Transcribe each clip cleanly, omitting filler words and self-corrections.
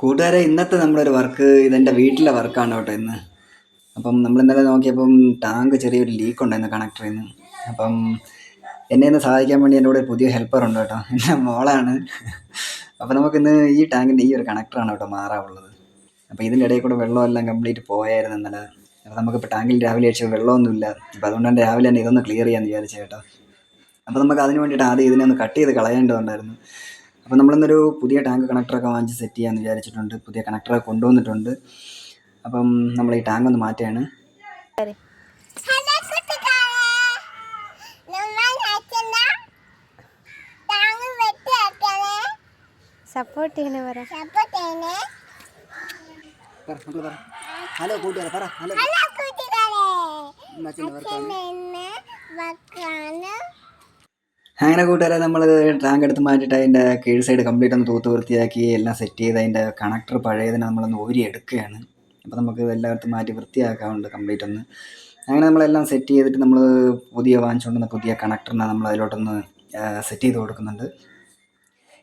കൂട്ടുകാരെ, ഇന്നത്തെ നമ്മളൊരു വർക്ക് ഇതെൻ്റെ വീട്ടിലെ വർക്കാണ് കേട്ടോ ഇന്ന്. അപ്പം നമ്മൾ ഇന്നലെ നോക്കിയപ്പം ടാങ്ക് ചെറിയൊരു ലീക്ക് ഉണ്ടായിരുന്നു കണക്ടറിൽ നിന്ന്. അപ്പം എന്നെ ഒന്ന് സഹായിക്കാൻ വേണ്ടി എൻ്റെ കൂടെ ഒരു പുതിയ ഹെൽപ്പർ ഉണ്ട് കേട്ടോ, എൻ്റെ മോളാണ്. അപ്പം നമുക്കിന്ന് ഈ ടാങ്കിൻ്റെ ഈ ഒരു കണക്ടറാണ് കേട്ടോ മാറാനുള്ളത്. അപ്പോൾ ഇതിൻ്റെ ഇടയിൽ കൂടെ വെള്ളമെല്ലാം കംപ്ലീറ്റ് പോയായിരുന്നു ഇന്നലെ. അപ്പോൾ നമുക്കിപ്പോൾ ടാങ്കിൽ രാവിലെ അടിച്ച വെള്ളമൊന്നുമില്ല. അപ്പോൾ അതുകൊണ്ട് രാവിലെ തന്നെ ഇതൊന്ന് ക്ലിയർ ചെയ്യാമെന്ന് വിചാരിച്ചു കേട്ടോ. അപ്പോൾ നമുക്ക് അതിന് വേണ്ടിയിട്ട് ആദ്യം ഇതിനെ ഒന്ന് കട്ട് ചെയ്ത് കളയേണ്ടതുണ്ടായിരുന്നു. അപ്പോൾ നമ്മളിന്നൊരു പുതിയ ടാങ്ക് കണക്ടറൊക്കെ വാങ്ങിച്ച് സെറ്റ് ചെയ്യാമെന്ന് വിചാരിച്ചിട്ടുണ്ട്. പുതിയ കണക്ടറൊക്കെ കൊണ്ടുവന്നിട്ടുണ്ട്. അപ്പം നമ്മൾ ഈ ടാങ്ക് ഒന്ന് മാറ്റുകയാണ്. സപ്പോർട്ട് ചെയ്യണേ ഹലോ കൂട്ടുകാരെ, പറ ഹലോ. അങ്ങനെ കൂട്ടുകാരെ, നമ്മൾ ടാങ്ക് എടുത്ത് മാറ്റിയിട്ട് അതിൻ്റെ കീഴ് സൈഡ് കംപ്ലീറ്റ് ഒന്ന് തൂത്ത് വൃത്തിയാക്കി എല്ലാം സെറ്റ് ചെയ്ത് അതിൻ്റെ കണക്ടർ പഴയതിനെ നമ്മളൊന്ന് ഊരി എടുക്കുകയാണ്. അപ്പോൾ നമുക്ക് എല്ലായിടത്തും മാറ്റി വൃത്തിയാക്കാറുണ്ട് കംപ്ലീറ്റ് ഒന്ന്. അങ്ങനെ നമ്മളെല്ലാം സെറ്റ് ചെയ്തിട്ട് നമ്മൾ പുതിയ വാങ്ങിച്ചുകൊണ്ടുവന്ന പുതിയ കണക്ടറിനെ നമ്മൾ അതിലോട്ടൊന്ന് സെറ്റ് ചെയ്ത് കൊടുക്കുന്നുണ്ട്.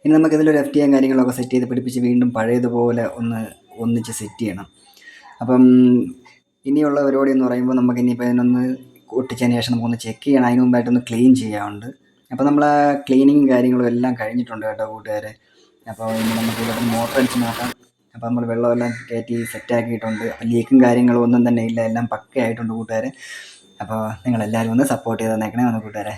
ഇനി നമുക്കിതിലൊരു FTM കാര്യങ്ങളൊക്കെ സെറ്റ് ചെയ്ത് പിടിപ്പിച്ച് വീണ്ടും പഴയതുപോലെ ഒന്നിച്ച് സെറ്റ് ചെയ്യണം. അപ്പം ഇനിയുള്ള പരിപാടി എന്ന് പറയുമ്പോൾ നമുക്ക് ഇനിയിപ്പോൾ ഇതിനൊന്ന് ഒട്ടിച്ചതിന് ശേഷം നമുക്കൊന്ന് ചെക്ക് ചെയ്യണം. അതിന് മുമ്പായിട്ടൊന്ന് ക്ലീൻ ചെയ്യാറുണ്ട്. അപ്പോൾ നമ്മൾ ആ ക്ലീനിങ്ങും കാര്യങ്ങളും എല്ലാം കഴിഞ്ഞിട്ടുണ്ട് കേട്ടോ കൂട്ടുകാരെ. അപ്പോൾ ഇനി നമുക്ക് ഇതിലൊക്കെ മോട്ടർ അടിച്ച് നോക്കാം. അപ്പോൾ നമ്മൾ വെള്ളമെല്ലാം കയറ്റി സെറ്റാക്കിയിട്ടുണ്ട്. ലീക്കും കാര്യങ്ങളും ഒന്നും തന്നെ ഇല്ല, എല്ലാം പക്കയായിട്ടുണ്ട് കൂട്ടുകാരെ. അപ്പോൾ നിങ്ങളെല്ലാവരും ഒന്ന് സപ്പോർട്ട് ചെയ്ത് തന്നേക്കണേ ഒന്ന് കൂട്ടുകാരെ.